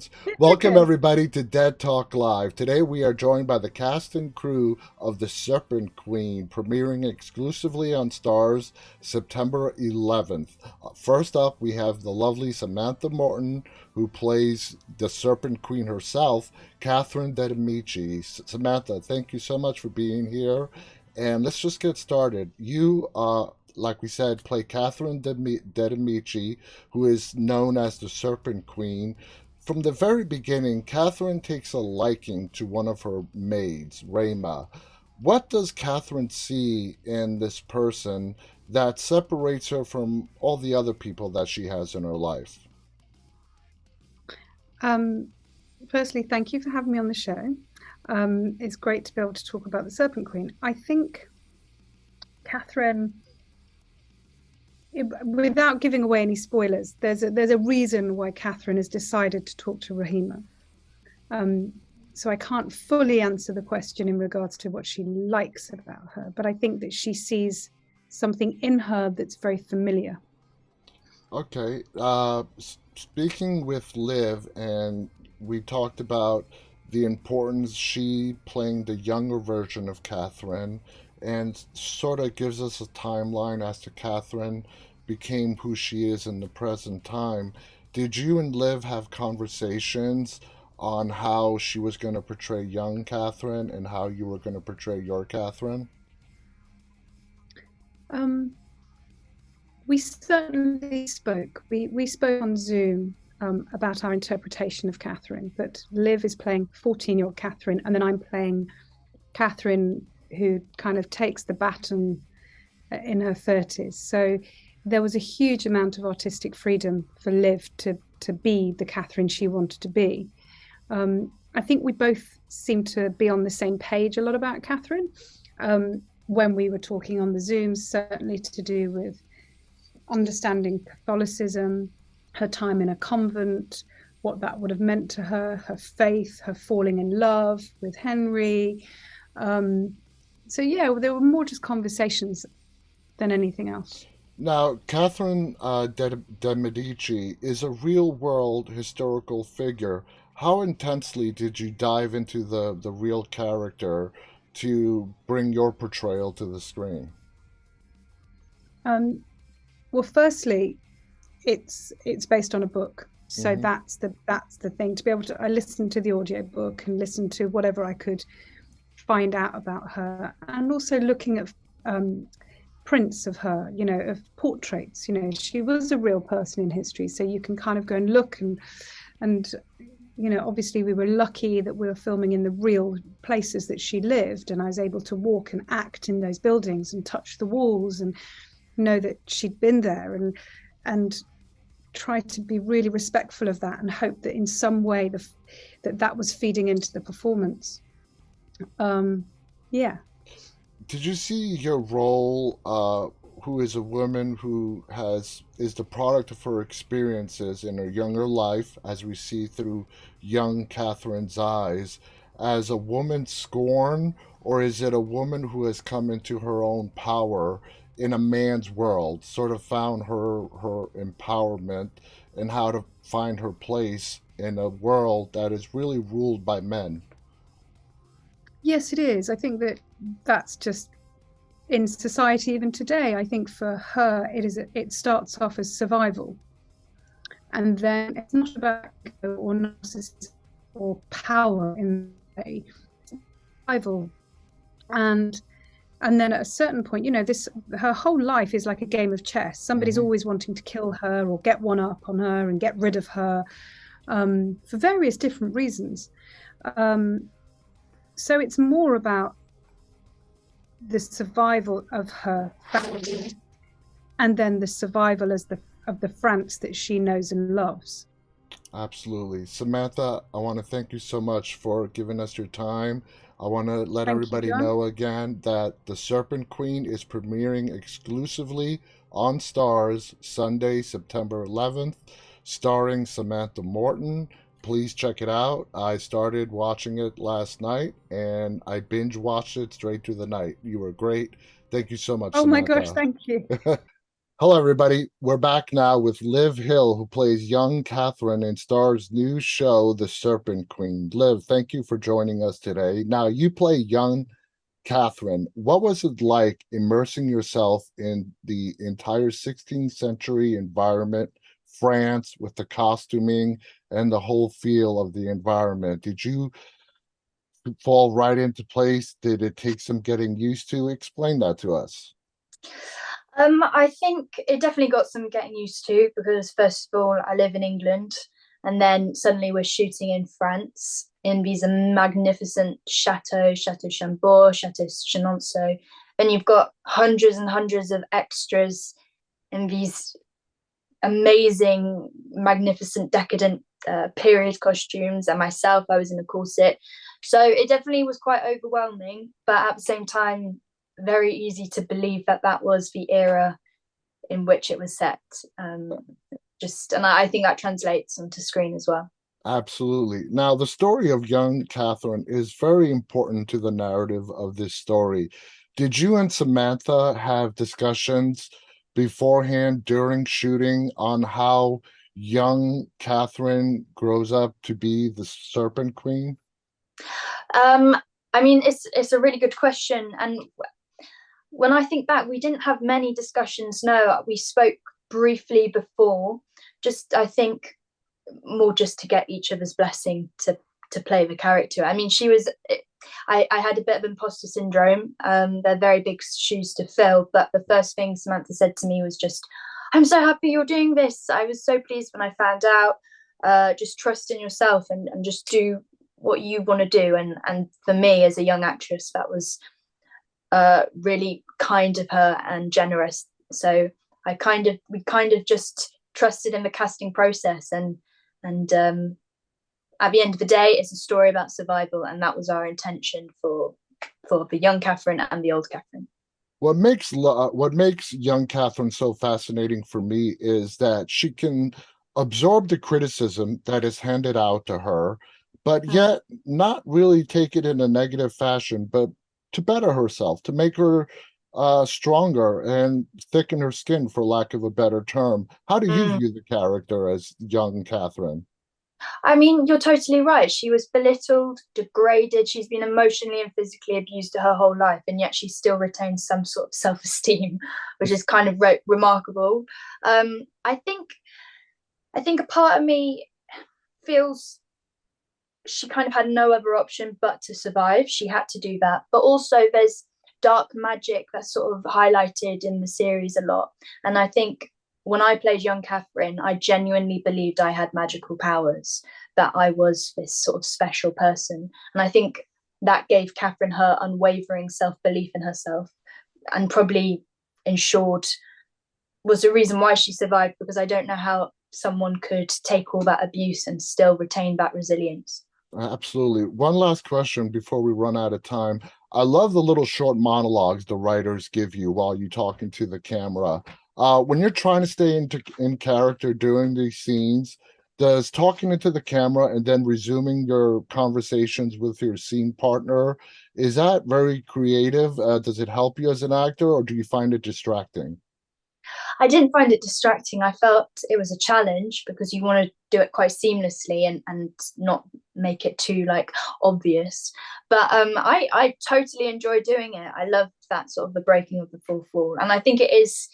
episodes. Welcome, Okay. everybody, to Dead Talk Live. Today, we are joined by the cast and crew of The Serpent Queen, premiering exclusively on Stars September 11th. First up, we have the lovely Samantha Morton, who plays the Serpent Queen herself, Catherine De Medici. Samantha, thank you so much for being here. And let's just get started. Like we said, play Catherine De Medici, who is known as the Serpent Queen. From the very beginning, Catherine takes a liking to one of her maids, Rayma. What does Catherine see in this person that separates her from all the other people that she has in her life? Um, Firstly, thank you for having me on the show. It's great to be able to talk about the Serpent Queen. I think Catherine, without giving away any spoilers, there's a reason why Catherine has decided to talk to Rahima. So I can't fully answer the question in regards to what she likes about her, but I think that she sees something in her that's very familiar. Okay. Speaking with Liv, and we talked about the importance she playing the younger version of Catherine, and sort of gives us a timeline as to Catherine became who she is in the present time. Did you and Liv have conversations on how she was going to portray young Catherine and how you were going to portray your Catherine? Um, we certainly spoke. We spoke on Zoom about our interpretation of Catherine. That Liv is playing 14-year-old Catherine, and then I'm playing Catherine, who kind of takes the baton in her 30s. So there was a huge amount of artistic freedom for Liv to be the Catherine she wanted to be. I think we both seemed to be on the same page a lot about Catherine when we were talking on the Zooms, certainly to do with understanding Catholicism, her time in a convent, what that would have meant to her, her faith, her falling in love with Henry. So yeah, there were more just conversations than anything else. Now, Catherine de Medici is a real world historical figure. How intensely did you dive into the real character to bring your portrayal to the screen? Um, well, firstly, it's based on a book, so Hmm. that's the thing. To be able to, I listened to the audiobook and listened to whatever I could find out about her, and also looking at prints of her, of portraits. She was a real person in history, so you can kind of go and look and obviously we were lucky that we were filming in the real places that she lived, and I was able to walk and act in those buildings and touch the walls and know that she'd been there, and try to be really respectful of that and hope that in some way that was feeding into the performance. Yeah. Did you see your role, who is a woman who is the product of her experiences in her younger life, as we see through young Catherine's eyes, as a woman scorned, or is it a woman who has come into her own power in a man's world, sort of found her empowerment and how to find her place in a world that is really ruled by men? Yes, it is. I think that's just in society even today. I think for her it starts off as survival, and then it's not about ego or narcissism or power in a survival. And then at a certain point, this her whole life is like a game of chess. Somebody's Hmm. always wanting to kill her or get one up on her and get rid of her, for various different reasons. Um, so it's more about the survival of her family, and then the survival of the France that she knows and loves. Absolutely. Samantha, I want to thank you so much for giving us your time. I want to let Thank you, everybody John. know again that The Serpent Queen is premiering exclusively on Stars Sunday, September 11th, starring Samantha Morton. Please check it out. I started watching it last night and I binge watched it straight through the night. You were great. Thank you so much, Oh my gosh, Samantha. thank you. Hello, everybody. We're back now with Liv Hill, who plays young Catherine in STARZ new show, The Serpent Queen. Liv, thank you for joining us today. Now, you play young Catherine. What was it like immersing yourself in the entire 16th century environment, France, with the costuming and the whole feel of the environment? Did you fall right into place? Did it take some getting used to? Explain that to us. I think it definitely got some getting used to because first of all, I live in England, and then suddenly we're shooting in France in these magnificent chateaux, Chateau Chambord, Chateau Chenonceau. Then you've got hundreds and hundreds of extras in these amazing, magnificent, decadent period costumes. And myself, I was in a corset. So it definitely was quite overwhelming, but at the same time, very easy to believe that that was the era in which it was set. And I think that translates onto screen as well. Absolutely. Now, the story of young Catherine is very important to the narrative of this story. Did you and Samantha have discussions beforehand during shooting on how young Catherine grows up to be the Serpent Queen? Um, I mean, it's a really good question, and when I think back, we didn't have many discussions. No, we spoke briefly before. Just I think more just to get each other's blessing to play the character. I mean, she was. I had a bit of imposter syndrome. They're very big shoes to fill. But the first thing Samantha said to me was just, "I'm so happy you're doing this. I was so pleased when I found out. Just trust in yourself and just do what you want to do." And for me as a young actress, that was really kind of her and generous. So we kind of just trusted in the casting process, and at the end of the day, it's a story about survival, and that was our intention for the young Catherine and the old Catherine. What makes young Catherine so fascinating for me is that she can absorb the criticism that is handed out to her, but Mm. yet not really take it in a negative fashion, but to better herself, to make her stronger and thicken her skin, for lack of a better term. How do you Mm. view the character as young Catherine? I mean, you're totally right. She was belittled, degraded. She's been emotionally and physically abused her whole life, and yet she still retains some sort of self-esteem, which is kind of remarkable. Um, I think I think a part of me feels she kind of had no other option but to survive. She had to do that. But also, there's dark magic that's sort of highlighted in the series a lot. And I think when I played young Catherine, I genuinely believed I had magical powers, that I was this sort of special person. And I think that gave Catherine her unwavering self belief in herself and probably ensured was the reason why she survived, because I don't know how someone could take all that abuse and still retain that resilience. Absolutely. One last question before we run out of time. I love the little short monologues the writers give you while you're talking to the camera. When you're trying to stay in character during these scenes, does talking into the camera and then resuming your conversations with your scene partner, is that very creative? Does it help you as an actor, or do you find it distracting? I didn't find it distracting. I felt it was a challenge because you want to do it quite seamlessly and not make it too like obvious. But I totally enjoy doing it. I love that sort of the breaking of the fourth wall, and I think it is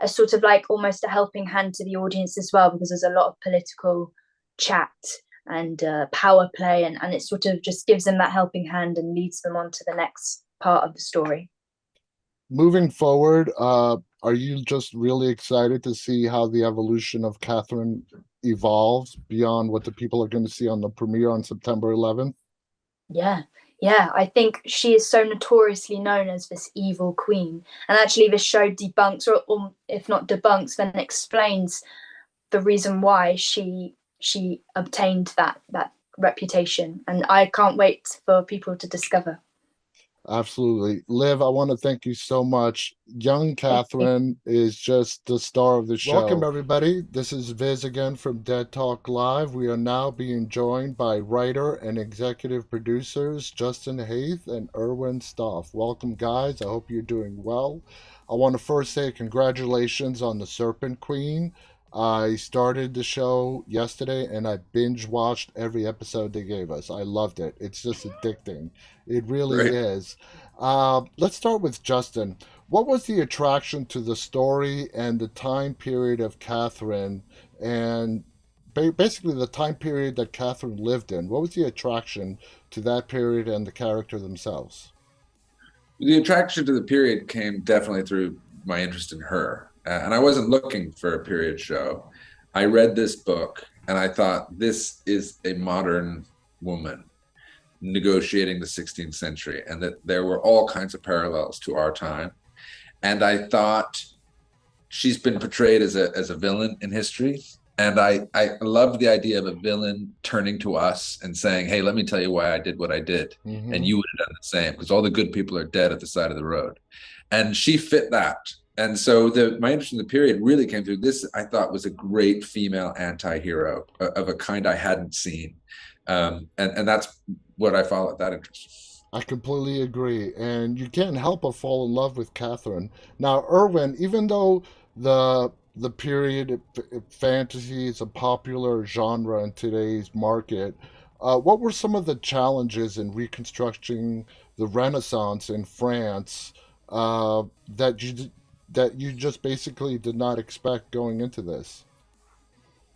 a sort of like almost a helping hand to the audience as well, because there's a lot of political chat and power play, and it sort of just gives them that helping hand and leads them on to the next part of the story. Moving forward, are you just really excited to see how the evolution of Catherine evolves beyond what the people are going to see on the premiere on September 11th? Yeah, yeah. I think she is so notoriously known as this evil queen. And actually, this show debunks, or if not debunks, then explains the reason why she obtained that reputation. And I can't wait for people to discover. Absolutely. Liv, I want to thank you so much. Young Thank you. Catherine is just the star of the show. Welcome, everybody. This is Viz again from Dead Talk Live. We are now being joined by writer and executive producers Justin Haythe and Erwin Stoff. Welcome, guys. I hope you're doing well. I want to first say congratulations on the Serpent Queen. I started the show yesterday and I binge watched every episode they gave us. I loved it. It's just addicting. It really Right. is. Let's start with Justin. What was the attraction to the story and the time period of Catherine and basically the time period that Catherine lived in? What was the attraction to that period and the character themselves? The attraction to the period came definitely through my interest in her. And I wasn't looking for a period show. I read this book and I thought, this is a modern woman negotiating the 16th century, and that there were all kinds of parallels to our time. And I thought, she's been portrayed as a villain in history. And I loved the idea of a villain turning to us and saying, hey, let me tell you why I did what I did. And you would have done the same, because all the good people are dead at the side of the road. And she fit that. And so my interest in the period really came through this. I thought was a great female anti-hero of a kind I hadn't seen. And that's what I followed that interest. I completely agree. And you can't help but fall in love with Catherine. Now, Erwin, even though the period fantasy is a popular genre in today's market, what were some of the challenges in reconstructing the Renaissance in France that you just basically did not expect going into this?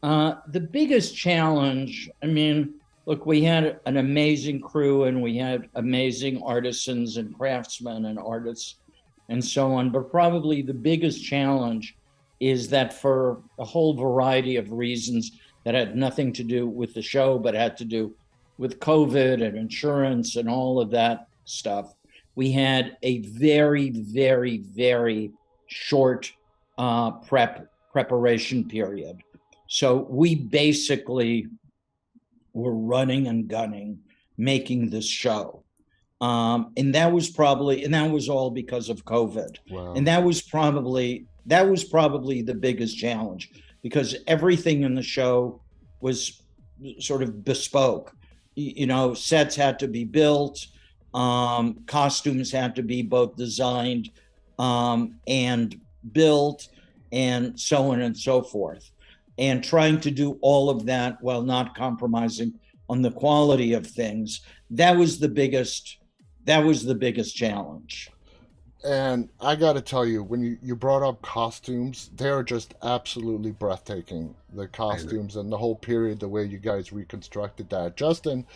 The biggest challenge, I mean, look, we had an amazing crew and we had amazing artisans and craftsmen and artists and so on. But probably the biggest challenge is that for a whole variety of reasons that had nothing to do with the show, but had to do with COVID and insurance and all of that stuff, we had a very, very, very short preparation period. So we basically were running and gunning, making this show. And that was all because of COVID. Wow. And that was probably the biggest challenge, because everything in the show was sort of bespoke. You know, sets had to be built, costumes had to be both designed and built, and so on and so forth. And trying to do all of that while not compromising on the quality of things, that was the biggest challenge. And I got to tell you, when you brought up costumes, they're just absolutely breathtaking. The costumes and the whole period, the way you guys reconstructed that. Justin,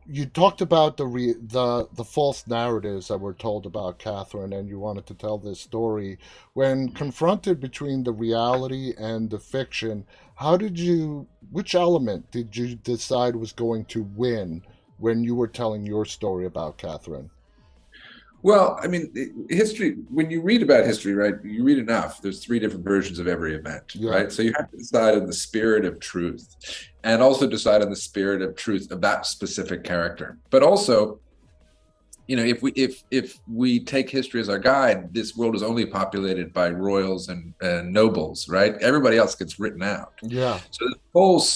you talked about the false narratives that were told about Catherine, and you wanted to tell this story. When confronted between the reality and the fiction, which element did you decide was going to win when you were telling your story about Catherine? Well, I mean, history, when you read about history, right, you read enough, there's three different versions of every event, right? So you have to decide on the spirit of truth, and also decide on the spirit of truth of that specific character. But also, you know, if we take history as our guide, this world is only populated by royals and nobles, right? Everybody else gets written out. Yeah. So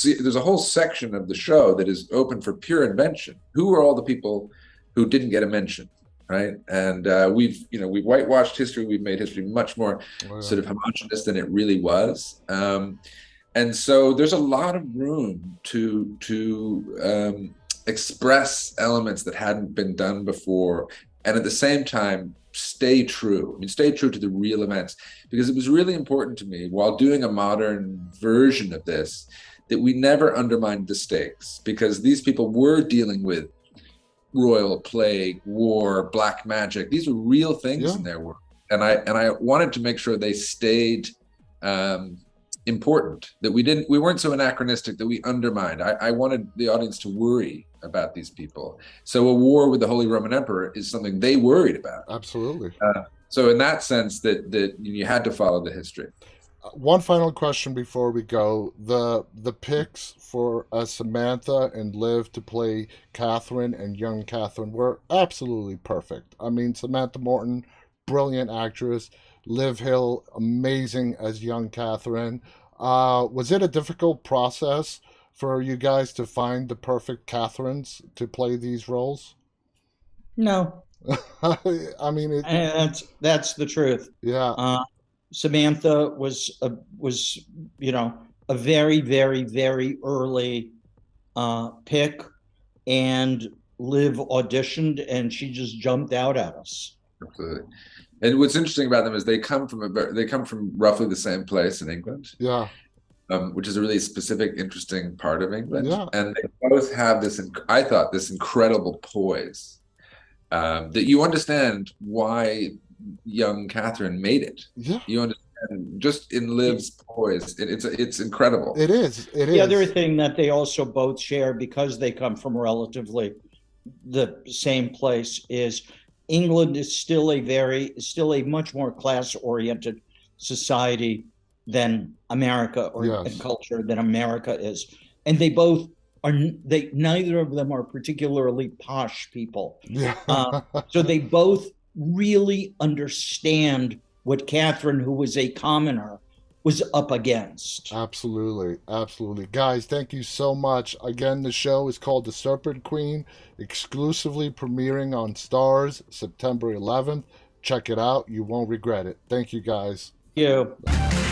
there's a whole section of the show that is open for pure invention. Who are all the people who didn't get a mention? Right. And we've whitewashed history. We've made history much more sort of homogenous than it really was. And so there's a lot of room to express elements that hadn't been done before. And at the same time, stay true. I mean, stay true to the real events, because it was really important to me while doing a modern version of this, that we never undermined the stakes, because these people were dealing with royal plague, war, black magic. These were real things in their work, and I wanted to make sure they stayed important. That we weren't so anachronistic that we undermined. I wanted the audience to worry about these people. So a war with the Holy Roman Emperor is something they worried about. Absolutely. So in that sense, that you had to follow the history. One final question before we go. The picks for Samantha and Liv to play Catherine and young Catherine were absolutely perfect. I mean, Samantha Morton, brilliant actress. Liv Hill, amazing as young Catherine. Was it a difficult process for you guys to find the perfect Catherines to play these roles? No, I mean, And that's the truth. yeah, Samantha was a very, very, very early pick, and Liv auditioned, and she just jumped out at us. Absolutely. And what's interesting about them is they come from roughly the same place in England, yeah, which is a really specific, interesting part of England. yeah, And they both have this, I thought, this incredible poise that you understand why young Catherine made it. yeah. You understand just in Liv's poise. It's incredible. It is. It is. The other thing that they also both share, because they come from relatively the same place, is England is still a much more class-oriented society than America, or Yes. culture than America is. And they both are, neither of them are particularly posh people. Yeah. So they both really understand what Catherine, who was a commoner, was up against. Absolutely. Absolutely. Guys, thank you so much. Again, the show is called The Serpent Queen, exclusively premiering on STARZ September 11th. Check it out. You won't regret it. Thank you, guys. Thank you.